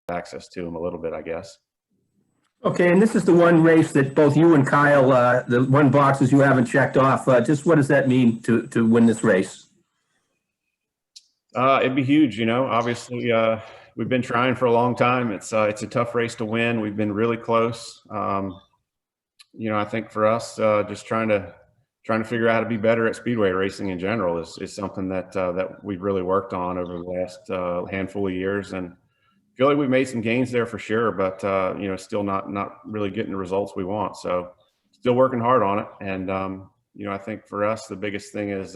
access to them a little bit, I guess. Okay, and this is the one race that both you and Kyle, the one boxes you haven't checked off. Just what does that mean to win this race? It'd be huge, obviously, we've been trying for a long time. It's a tough race to win. We've been really close. I think for us, just trying to figure out how to be better at speedway racing in general is something that we've really worked on over the last handful of years, and I feel like we've made some gains there for sure, but still not really getting the results we want. So still working hard on it, and I think for us the biggest thing is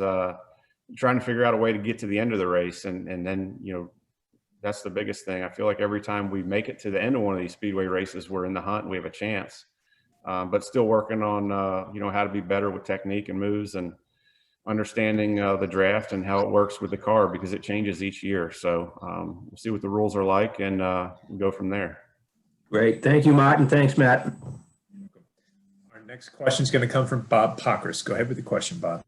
trying to figure out a way to get to the end of the race, and then that's the biggest thing. I feel like every time we make it to the end of one of these speedway races, we're in the hunt and we have a chance. But still working on how to be better with technique and moves, and understanding the draft and how it works with the car, because it changes each year. So we'll see what the rules are like, and we'll go from there. Great. Thank you, Martin. Thanks, Matt. Our next question is going to come from Bob Pockris. Go ahead with the question, Bob.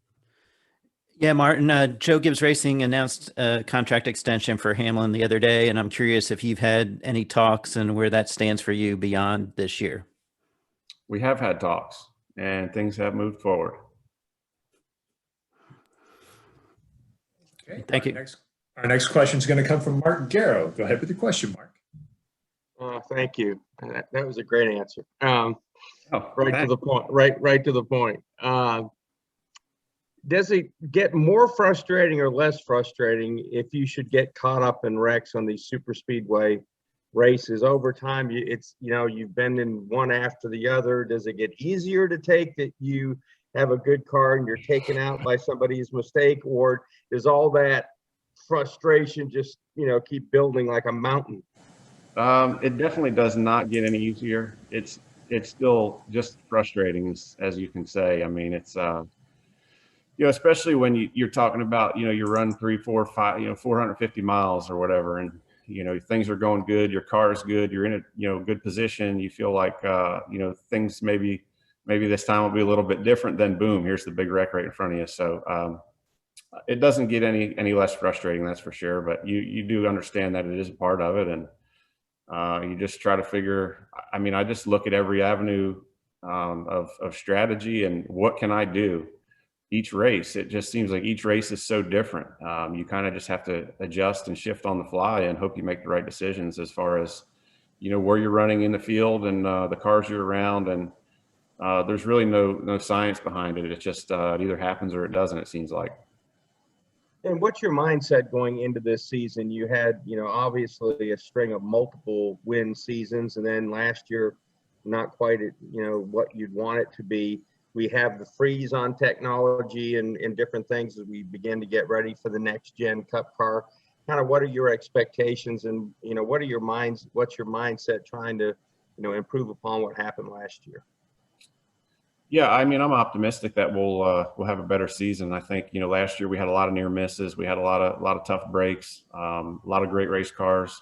Yeah, Martin, Joe Gibbs Racing announced a contract extension for Hamlin the other day, and I'm curious if you've had any talks and where that stands for you beyond this year. We have had talks, and things have moved forward. Okay, thank you. Our next question is going to come from Mark Garrow. Go ahead with the question, Mark. Thank you. That was a great answer. Right thanks. to the point. Right to the point. Does it get more frustrating or less frustrating if you should get caught up in wrecks on these super speedway races over time? You've been in one after the other. Does it get easier to take that you have a good car and you're taken out by somebody's mistake, or does all that frustration just keep building like a mountain? It definitely does not get any easier. It's still just frustrating, as you can say. I mean, it's especially when you're talking about you run 3, 4, 5 450 miles or whatever, and things are going good, your car is good, you're in a good position, you feel like things maybe this time will be a little bit different, then boom, here's the big wreck right in front of you. So it doesn't get any less frustrating, that's for sure, but you do understand that it is a part of it, and you just try to figure. I mean, I just look at every avenue of strategy and what can I do each race. It just seems like each race is so different. You kind of just have to adjust and shift on the fly and hope you make the right decisions as far as where you're running in the field and the cars you're around, and there's really no science behind it. It's just it either happens or it doesn't, it seems like. And what's your mindset going into this season? You had obviously a string of multiple win seasons, and then last year not quite at what you'd want it to be. We have the freeze on technology and different things as we begin to get ready for the next gen Cup car. Kind of what are your expectations, and what's your mindset trying to improve upon what happened last year? Yeah, I mean, I'm optimistic that we'll have a better season. I think last year we had a lot of near misses, we had a lot of tough breaks, a lot of great race cars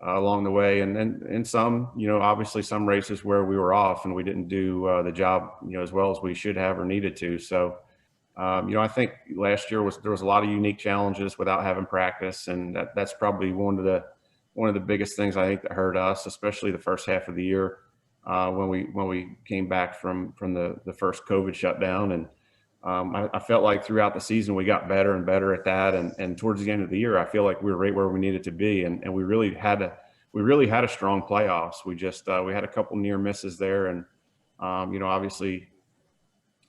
along the way, and in some obviously some races where we were off and we didn't do the job as well as we should have or needed to. So I think last year there was a lot of unique challenges without having practice, and that's probably one of the biggest things I think that hurt us, especially the first half of the year when we came back from the first COVID shutdown. And I felt like throughout the season we got better and better at that, and towards the end of the year I feel like we were right where we needed to be, and we really had a strong playoffs. We just we had a couple near misses there, and obviously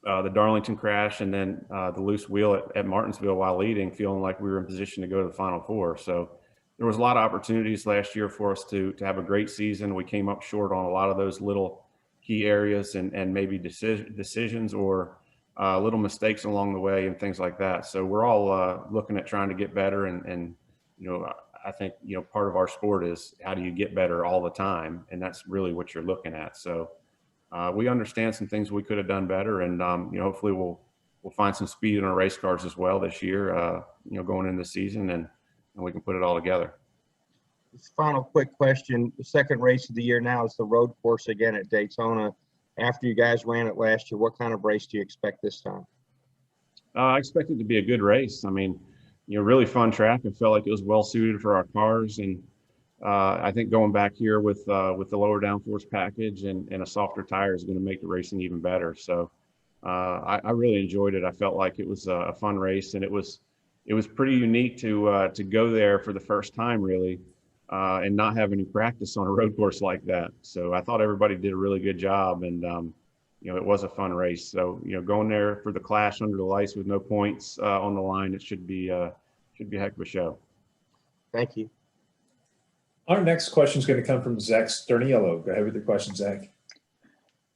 the Darlington crash, and then the loose wheel at Martinsville while leading, feeling like we were in position to go to the Final Four. So there was a lot of opportunities last year for us to have a great season. We came up short on a lot of those little key areas and maybe decisions or little mistakes along the way and things like that. So we're all looking at trying to get better, and I think part of our sport is how do you get better all the time, and that's really what you're looking at. So we understand some things we could have done better, and hopefully we'll find some speed in our race cars as well this year, going into the season, and we can put it all together. This final quick question: the second race of the year now is the road course again at Daytona. After you guys ran it last year, what kind of race do you expect this time? I expect it to be a good race. I mean, really fun track. I felt like it was well suited for our cars, and I think going back here with the lower downforce package and a softer tire is going to make the racing even better. So I really enjoyed it. I felt like it was a fun race, and it was pretty unique to go there for the first time, really, and not have any practice on a road course like that. So I thought everybody did a really good job, and it was a fun race. So going there for the clash under the lights with no points on the line, it should be a heck of a show. Thank you. Our next question is going to come from Zach Sterniello. Go ahead with your question, Zach.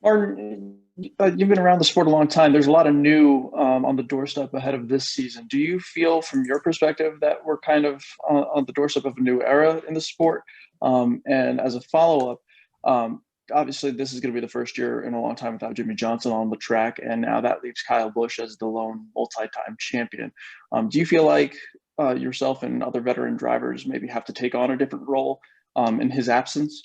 Martin, you've been around the sport a long time. There's a lot of new on the doorstep ahead of this season. Do you feel, from your perspective, that we're kind of on the doorstep of a new era in the sport? And as a follow-up, obviously this is going to be the first year in a long time without Jimmy Johnson on the track, and now that leaves Kyle Busch as the lone multi-time champion. Do you feel like yourself and other veteran drivers maybe have to take on a different role in his absence?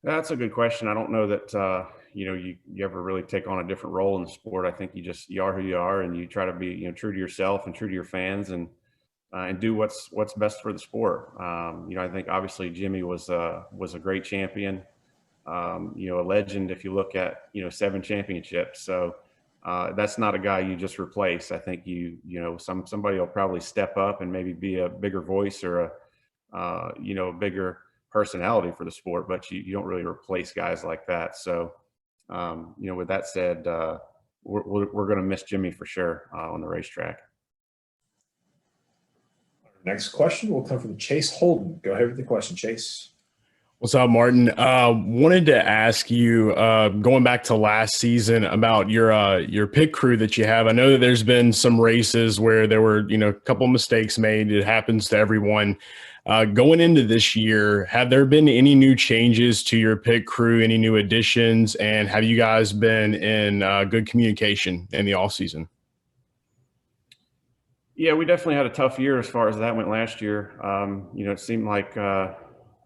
That's a good question. I don't know that you ever really take on a different role in the sport. I think you are who you are, and you try to be true to yourself and true to your fans, and do what's best for the sport. I think obviously Jimmy was a great champion, a legend. If you look at 7 championships, so that's not a guy you just replace. I think somebody will probably step up and maybe be a bigger voice or a bigger personality for the sport, but you don't really replace guys like that. So with that said, we're going to miss Jimmy for sure on the racetrack. Our next question will come from Chase Holden. Go ahead with the question, Chase. What's up, Martin? Wanted to ask you, going back to last season, about your pit crew that you have. I know that there's been some races where there were, a couple mistakes made. It happens to everyone. Going into this year, have there been any new changes to your pit crew, any new additions, and have you guys been in good communication in the offseason? Yeah, we definitely had a tough year as far as that went last year. It seemed like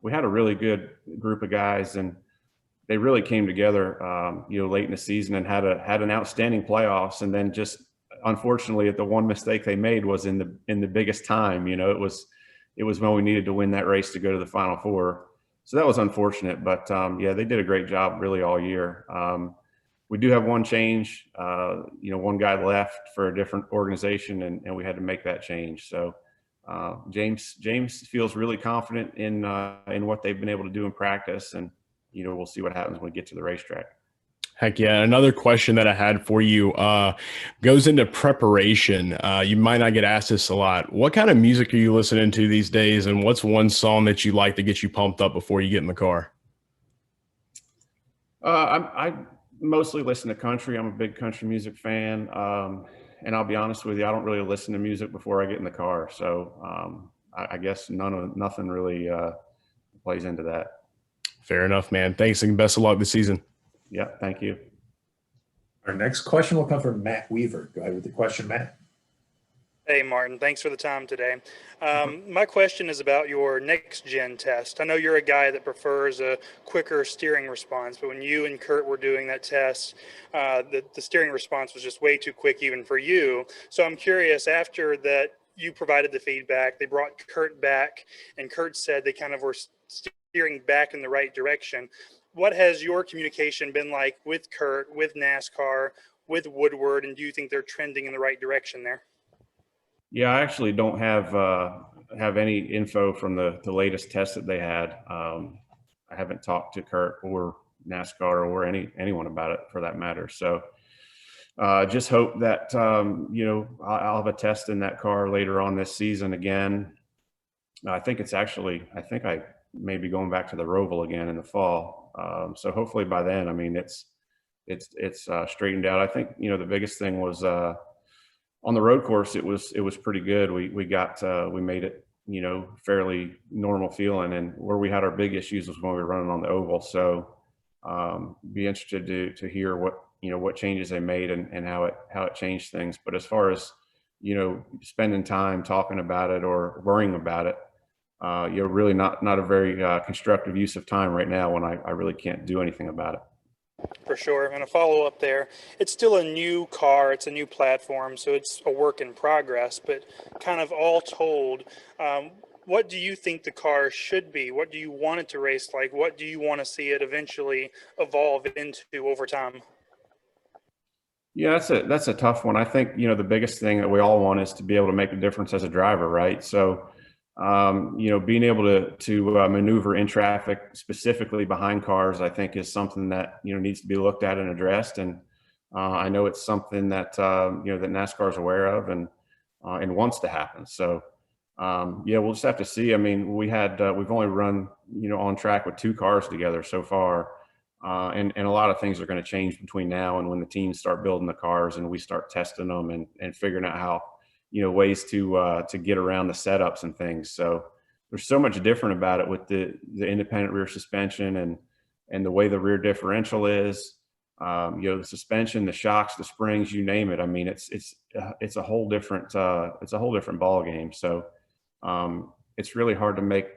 we had a really good group of guys, and they really came together, late in the season and had an outstanding playoffs. And then just unfortunately, the one mistake they made was in the biggest time. It was when we needed to win that race to go to the Final Four. So that was unfortunate, but they did a great job really all year. We do have one change. One guy left for a different organization, and we had to make that change. So James feels really confident in what they've been able to do in practice, and we'll see what happens when we get to the racetrack. Heck yeah. Another question that I had for you goes into preparation. You might not get asked this a lot. What kind of music are you listening to these days, and what's one song that you like to get you pumped up before you get in the car? I mostly listen to country. I'm a big country music fan. And I'll be honest with you, I don't really listen to music before I get in the car. So I guess nothing really plays into that. Fair enough, man. Thanks, and best of luck this season. Yeah, thank you. Our next question will come from Matt Weaver. Go ahead with the question, Matt. Hey, Martin. Thanks for the time today. My question is about your next-gen test. I know you're a guy that prefers a quicker steering response, but when you and Kurt were doing that test, the steering response was just way too quick even for you. So I'm curious, after that you provided the feedback, they brought Kurt back, and Kurt said they kind of were steering back in the right direction. What has your communication been like with Kurt, with NASCAR, with Woodward, and do you think they're trending in the right direction there? Yeah, I actually don't have any info from the latest test that they had. I haven't talked to Kurt or NASCAR or anyone about it for that matter. So just hope that I'll have a test in that car later on this season again. I think I may be going back to the Roval again in the fall. So hopefully by then, I mean, it's straightened out. I think the biggest thing was on the road course. It was pretty good. We made it fairly normal feeling, and where we had our big issues was when we were running on the oval. So be interested to hear what changes they made and how it changed things. But as far as spending time talking about it or worrying about it, really not a very constructive use of time right now when I really can't do anything about it. For sure. And a follow-up there, it's still a new car, it's a new platform, so it's a work in progress, but kind of all told, what do you think the car should be? What do you want it to race like? What do you want to see it eventually evolve into over time? Yeah, that's a tough one. I think, the biggest thing that we all want is to be able to make a difference as a driver, right? So, being able to maneuver in traffic, specifically behind cars, I think is something that needs to be looked at and addressed. And I know it's something that that NASCAR is aware of and wants to happen. So, yeah, we'll just have to see. I mean, we've only run on track with 2 cars together so far. And a lot of things are going to change between now and when the teams start building the cars and we start testing them and figuring out how, ways to get around the setups and things. So there's so much different about it with the independent rear suspension and the way the rear differential is, the suspension, the shocks, the springs, you name it. I mean, it's a whole different ball game. So, it's really hard to make,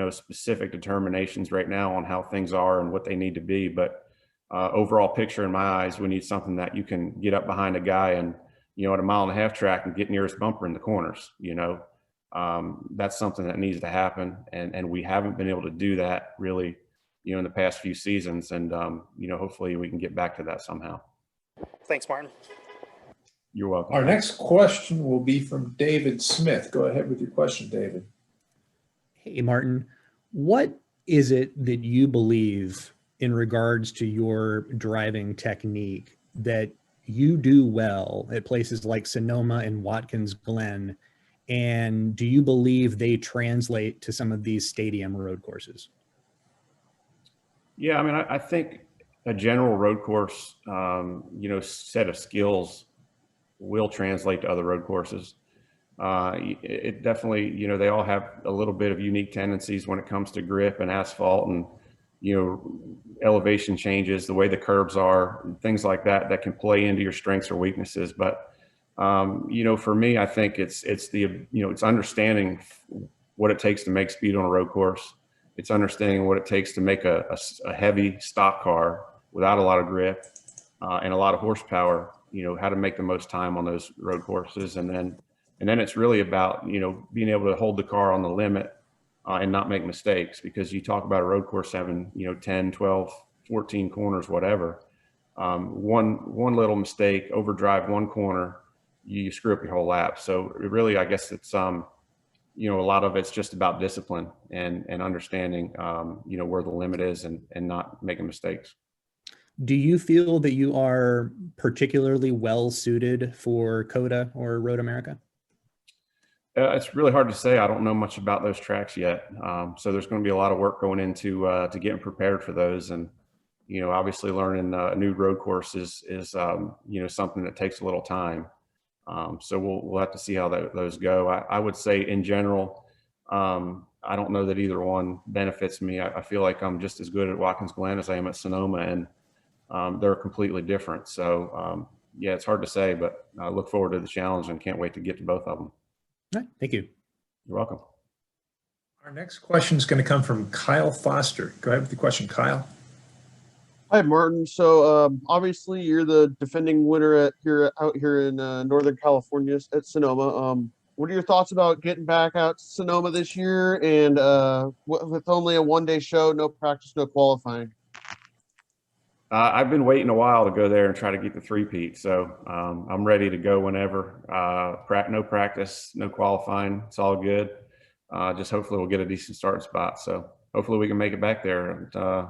specific determinations right now on how things are and what they need to be. But overall picture in my eyes, we need something that you can get up behind a guy and, at a 1.5 mile track and get nearest bumper in the corners, that's something that needs to happen. And we haven't been able to do that really, in the past few seasons. And, hopefully we can get back to that somehow. Thanks, Martin. You're welcome. Our next question will be from David Smith. Go ahead with your question, David. Hey, Martin, what is it that you believe in regards to your driving technique that you do well at places like Sonoma and Watkins Glen? And do you believe they translate to some of these stadium road courses? Yeah, I mean, I think a general road course, set of skills will translate to other road courses. It definitely, they all have a little bit of unique tendencies when it comes to grip and asphalt and, elevation changes, the way the curbs are, things like that can play into your strengths or weaknesses. But, for me, I think it's it's understanding what it takes to make speed on a road course. It's understanding what it takes to make a heavy stock car without a lot of grip and a lot of horsepower, how to make the most time on those road courses. And then it's really about, being able to hold the car on the limit and not make mistakes, because you talk about a road course having, 10, 12, 14 corners, whatever. One little mistake, overdrive one corner, you screw up your whole lap. So it really, I guess it's, a lot of it's just about discipline and understanding, where the limit is and not making mistakes. Do you feel that you are particularly well suited for COTA or Road America? It's really hard to say. I don't know much about those tracks yet. So there's going to be a lot of work going into to getting prepared for those. And, obviously learning a new road course is something that takes a little time. So we'll have to see how those go. I would say in general, I don't know that either one benefits me. I feel like I'm just as good at Watkins Glen as I am at Sonoma, and they're completely different. So yeah, it's hard to say, but I look forward to the challenge and can't wait to get to both of them. All right, thank you. You're welcome. Our next question is going to come from Kyle Foster. Go ahead with the question, Kyle. Hi, Martin. So obviously you're the defending winner out here in Northern California at Sonoma. What are your thoughts about getting back out to Sonoma this year and with only a one-day show, no practice, no qualifying? I've been waiting a while to go there and try to get the three-peat. So I'm ready to go whenever. No practice, no qualifying. It's all good. Just hopefully we'll get a decent starting spot. So hopefully we can make it back there. And,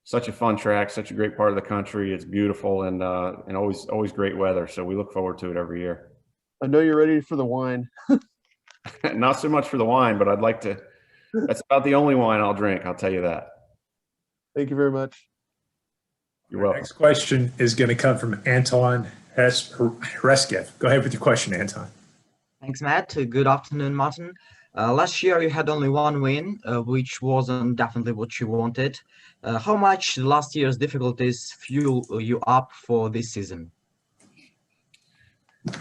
such a fun track, such a great part of the country. It's beautiful and always great weather. So we look forward to it every year. I know you're ready for the wine. Not so much for the wine, but I'd like to. That's about the only wine I'll drink. I'll tell you that. Thank you very much. You're welcome. Next question is going to come from Anton Reskev. Go ahead with your question, Anton. Thanks, Matt. Good afternoon, Martin. Last year you had only one win, which wasn't definitely what you wanted. How much last year's difficulties fuel you up for this season?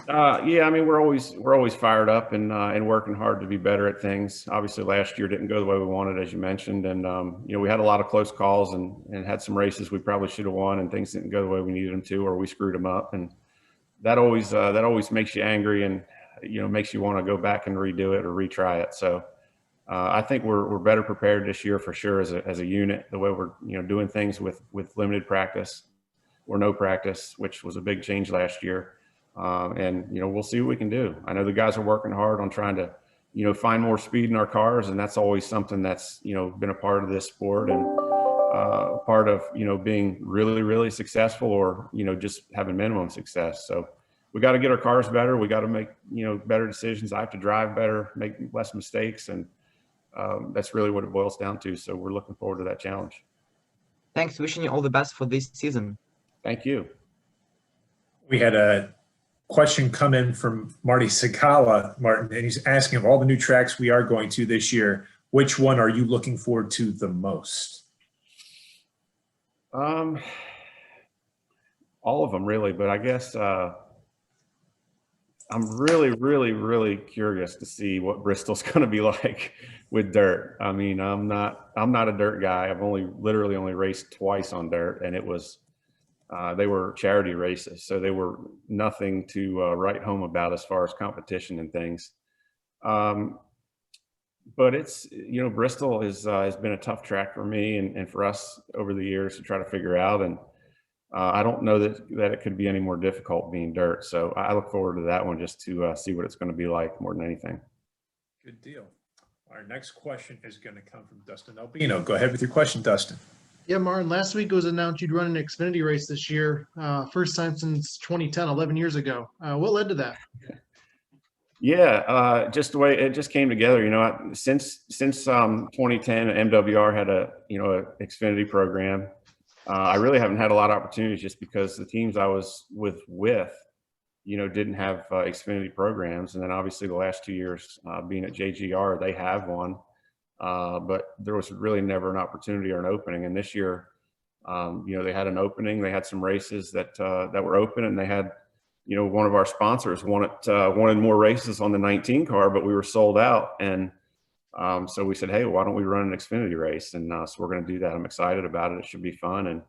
Yeah, I mean, we're always fired up and working hard to be better at things. Obviously, last year didn't go the way we wanted, as you mentioned, and we had a lot of close calls and had some races we probably should have won, and things didn't go the way we needed them to, or we screwed them up, and that always makes you angry and makes you want to go back and redo it or retry it. So I think we're better prepared this year for sure as a unit. The way we're doing things with limited practice or no practice, which was a big change last year, and we'll see what we can do. I know the guys are working hard on trying to find more speed in our cars, and that's always something that's been a part of this sport and part of being really successful or just having minimum success. So we got to get our cars better. We got to make better decisions. I have to drive better, make less mistakes, and that's really what it boils down to. So we're looking forward to that challenge. Thanks. Wishing you all the best for this season. Thank you. We had a question come in from Marty Sagala, Martin, and he's asking, of all the new tracks we are going to this year, which one are you looking forward to the most? All of them really, but I guess I'm really curious to see what Bristol's going to be like with dirt. I mean, I'm not a dirt guy. I've literally only raced twice on dirt, and it was they were charity races, so they were nothing to write home about as far as competition and things. But it's Bristol has been a tough track for me and for us over the years to try to figure out, and I don't know that it could be any more difficult being dirt. So I look forward to that one just to see what it's going to be like more than anything. Good deal. Our next question is going to come from Dustin Albino. Go ahead with your question, Dustin. Yeah, Martin, last week it was announced you'd run an Xfinity race this year. First time since 2010, 11 years ago. What led to that? Yeah, just the way it just came together. Since 2010, MWR had a Xfinity program. I really haven't had a lot of opportunities just because the teams I was with didn't have Xfinity programs. And then obviously the last 2 years being at JGR, they have one. But there was really never an opportunity or an opening. And this year, they had an opening. They had some races that were open, and they had, one of our sponsors wanted more races on the 19 car, but we were sold out. And so we said, hey, why don't we run an Xfinity race? And so we're going to do that. I'm excited about it. It should be fun. And,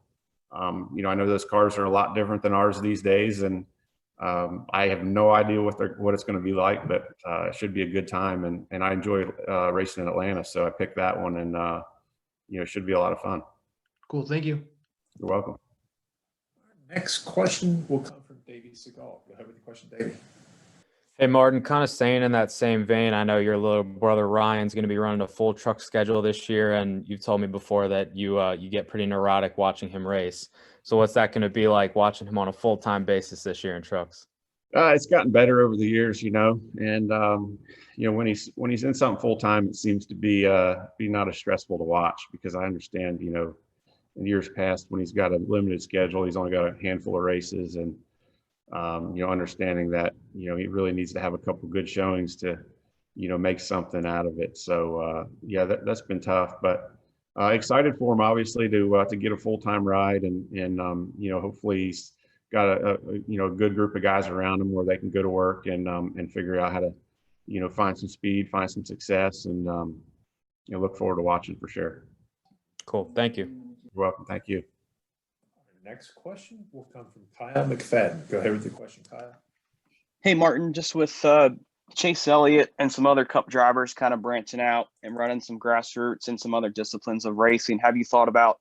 I know those cars are a lot different than ours these days. And I have no idea what it's going to be like, but it should be a good time. And I enjoy racing in Atlanta. So I picked that one, and, it should be a lot of fun. Cool. Thank you. You're welcome. Next question will come from Davey Segal. Go ahead with your question, Davey. Hey, Martin, kind of staying in that same vein, I know your little brother Ryan's going to be running a full truck schedule this year, and you've told me before that you get pretty neurotic watching him race. So what's that going to be like watching him on a full-time basis this year in trucks? It's gotten better over the years, and when he's in something full-time, it seems to be not as stressful to watch, because I understand, in years past when he's got a limited schedule, he's only got a handful of races, and understanding that, he really needs to have a couple good showings to, make something out of it. So, that's been tough, but excited for him, obviously, to get a full-time ride, and hopefully he's got a good group of guys around him where they can go to work and figure out how to, find some speed, find some success, and, look forward to watching for sure. Cool. Thank you. You're welcome. Thank you. Our next question will come from Kyle McFadden. Go ahead with your question, Kyle. Hey, Martin, just with Chase Elliott and some other Cup drivers kind of branching out and running some grassroots and some other disciplines of racing, have you thought about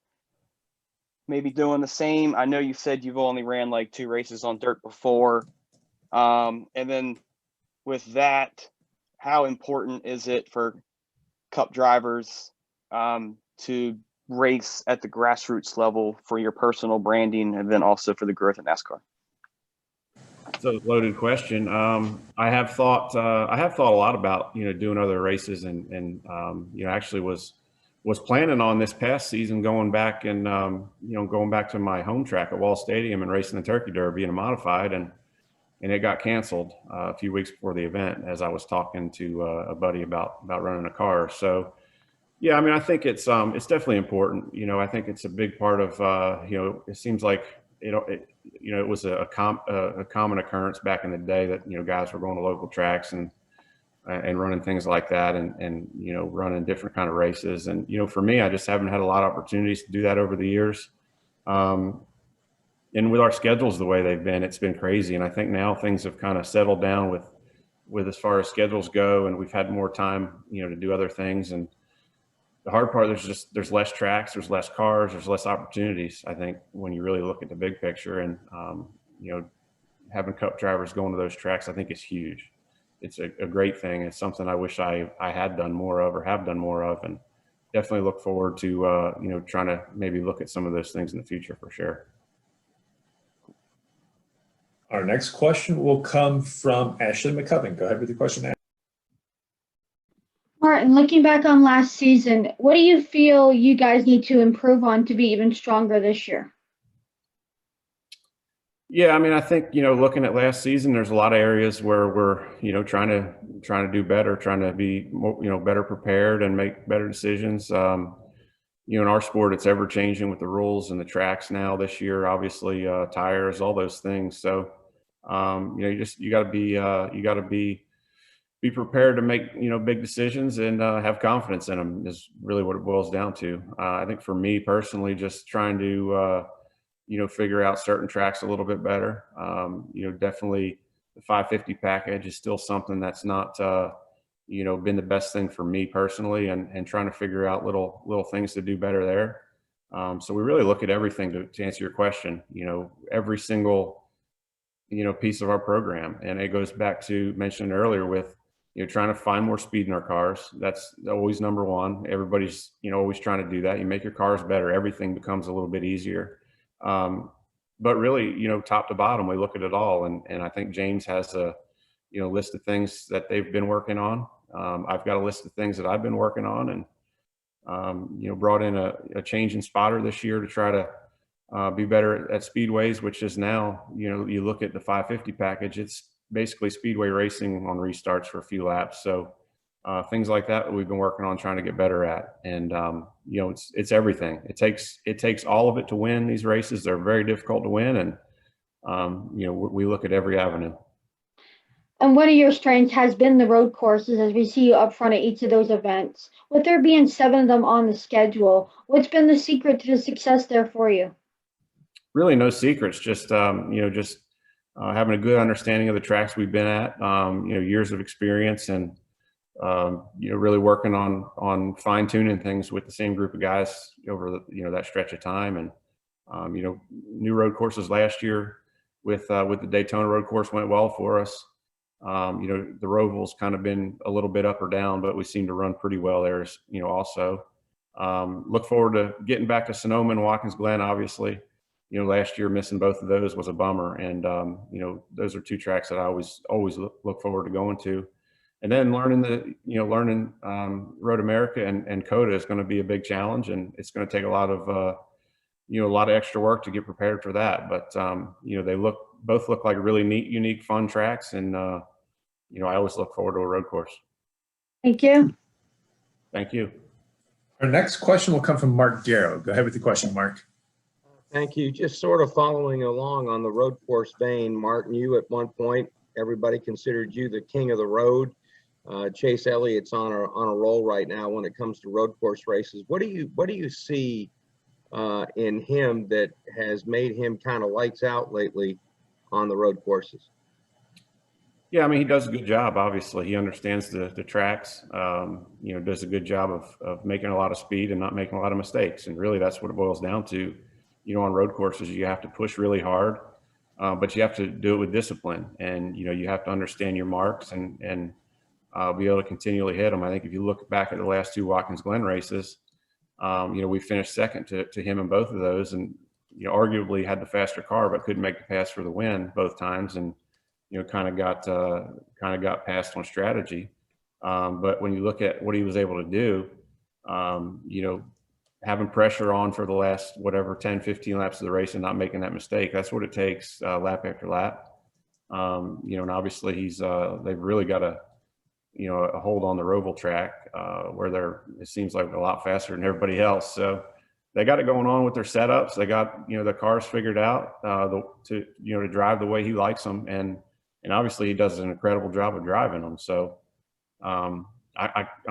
maybe doing the same? I know you said you've only ran like 2 races on dirt before. And then with that, how important is it for Cup drivers to race at the grassroots level for your personal branding and then also for the growth of NASCAR? It's a loaded question. I have thought a lot about doing other races, and actually was planning on this past season going back and going back to my home track at Wall Stadium and racing the Turkey Derby in a modified, and it got canceled a few weeks before the event as I was talking to a buddy about running a car. So yeah, I mean, I think it's definitely important. I think it's a big part of it seems like it was a common occurrence back in the day that guys were going to local tracks and running things like that, and running different kind of races. And for me, I just haven't had a lot of opportunities to do that over the years. And with our schedules the way they've been, it's been crazy. And I think now things have kind of settled down with with as far as schedules go, and we've had more time, to do other things. And the hard part, there's less tracks, there's less cars, there's less opportunities. I think when you really look at the big picture, and having Cup drivers going to those tracks, I think is huge. It's a great thing. It's something I wish I had done more of, or have done more of, and definitely look forward to trying to maybe look at some of those things in the future for sure. Our next question will come from Ashley McCubbin. Go ahead with your question, Ashley. Martin, looking back on last season, what do you feel you guys need to improve on to be even stronger this year? Yeah, I mean, I think, looking at last season, there's a lot of areas where we're, trying to do better, trying to be more, better prepared and make better decisions. In our sport, it's ever changing with the rules and the tracks now this year, obviously, tires, all those things. So, you got to be prepared to make, big decisions and have confidence in them is really what it boils down to. I think for me personally, just trying to, figure out certain tracks a little bit better. Definitely the 550 package is still something that's not, been the best thing for me personally, and trying to figure out little things to do better there. So we really look at everything to answer your question, every single, piece of our program. And it goes back to mentioning earlier with, trying to find more speed in our cars. That's always number one. Everybody's, always trying to do that. You make your cars better, everything becomes a little bit easier. But really, top to bottom, we look at it all. And I think James has a, list of things that they've been working on. I've got a list of things that I've been working on, and, brought in a change in spotter this year to try to be better at speedways, which is now, you look at the 550 package, it's basically speedway racing on restarts for a few laps. So things like that we've been working on trying to get better at. And, it's everything. It takes all of it to win these races. They're very difficult to win. And, we look at every avenue. And one of your strengths has been the road courses, as we see you up front at each of those events. With there being 7 of them on the schedule, what's been the secret to the success there for you? Really no secrets, just, having a good understanding of the tracks we've been at, years of experience, and, really working on fine tuning things with the same group of guys over the, that stretch of time. And, new road courses last year with the Daytona road course went well for us. The Roval's kind of been a little bit up or down, but we seem to run pretty well there, also. Look forward to getting back to Sonoma and Watkins Glen, obviously. Last year missing both of those was a bummer. And, those are 2 tracks that I always look forward to going to. And then learning Road America and COTA is going to be a big challenge, and it's going to take a lot of extra work to get prepared for that. But, they both look like really neat, unique, fun tracks. And, I always look forward to a road course. Thank you. Thank you. Our next question will come from Mark Garrow. Go ahead with the question, Mark. Thank you. Just sort of following along on the road course vein, Martin, you at one point, everybody considered you the king of the road. Chase Elliott's on a roll right now when it comes to road course races. What do you see in him that has made him kind of lights out lately on the road courses? Yeah, I mean, he does a good job. Obviously, he understands the tracks. Does a good job of making a lot of speed and not making a lot of mistakes. And really, that's what it boils down to. On road courses, you have to push really hard, but you have to do it with discipline. And you have to understand your marks and be able to continually hit them. I think if you look back at the last 2 Watkins Glen races, we finished second to him in both of those, and arguably had the faster car, but couldn't make the pass for the win both times. And kind of got past on strategy. But when you look at what he was able to do, having pressure on for the last, 10, 15 laps of the race and not making that mistake, that's what it takes lap after lap. And obviously they've really got a hold on the Roval track where it seems like a lot faster than everybody else. So they got it going on with their setups. They got, the cars figured out to drive the way he likes them. And obviously he does an incredible job of driving them. So I'm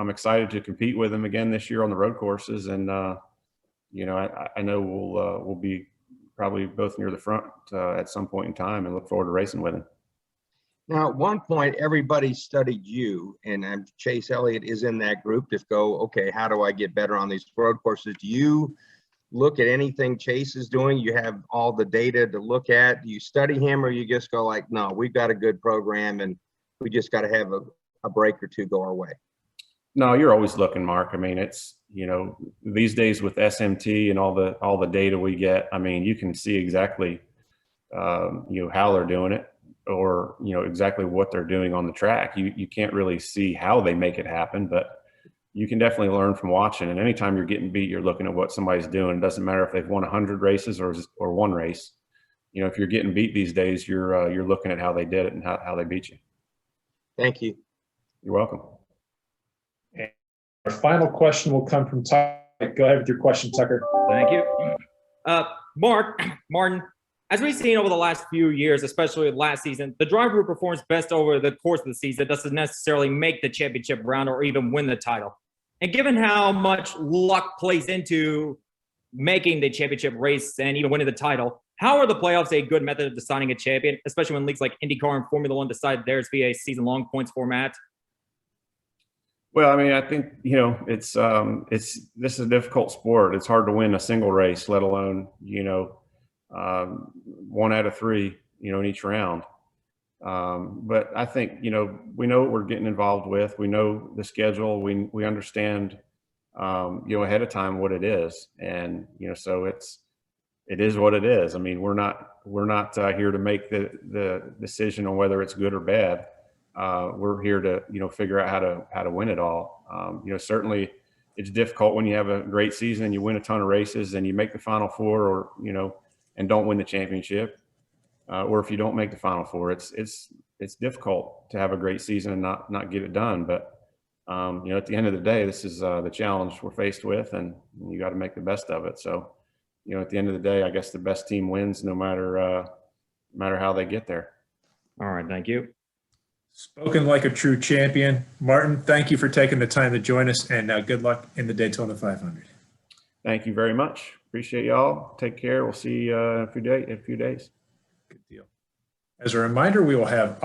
excited to compete with him again this year on the road courses. And, I know we'll be probably both near the front at some point in time, and look forward to racing with him. Now, at one point, everybody studied you, and Chase Elliott is in that group to go, okay, how do I get better on these road courses? Do you look at anything Chase is doing? You have all the data to look at. Do you study him, or you just go like, no, we've got a good program and we just got to have a break or two go our way? No, you're always looking, Mark. I mean, it's, you know, these days with SMT and all the data we get, I mean, you can see exactly, you know, how they're doing it, or, you know, exactly what they're doing on the track. You can't really see how they make it happen, but you can definitely learn from watching. And anytime you're getting beat, you're looking at what somebody's doing. It doesn't matter if they've won 100 races or one race. You know, if you're getting beat these days, you're looking at how they did it and how they beat you. Thank you. You're welcome. And our final question will come from Tucker. Go ahead with your question, Tucker. Thank you. Martin, as we've seen over the last few years, especially last season, the driver who performs best over the course of the season doesn't necessarily make the championship round or even win the title. And given how much luck plays into making the championship race and even winning the title, how are the playoffs a good method of deciding a champion, especially when leagues like IndyCar and Formula One decide theirs via a season-long points format? Well, I mean, I think, you know, this is a difficult sport. It's hard to win a single race, let alone, you know, 1 out of 3, you know, in each round. But I think, you know what we're getting involved with. We know the schedule. We understand, you know, ahead of time what it is, and you know, so it is what it is. I mean, we're not here to make the decision on whether it's good or bad. We're here to, you know, figure out how to win it all. You know, certainly it's difficult when you have a great season, you win a ton of races, and you make the Final Four, or you know, and don't win the championship, or if you don't make the Final Four. It's difficult to have a great season and not get it done. But you know, at the end of the day, this is the challenge we're faced with, and you got to make the best of it. So, you know, at the end of the day, I guess the best team wins, no matter how they get there. All right, thank you. Spoken like a true champion. Martin, thank you for taking the time to join us, and good luck in the Daytona 500. Thank you very much. Appreciate y'all. Take care. We'll see you in a few days. Good deal. As a reminder, we will have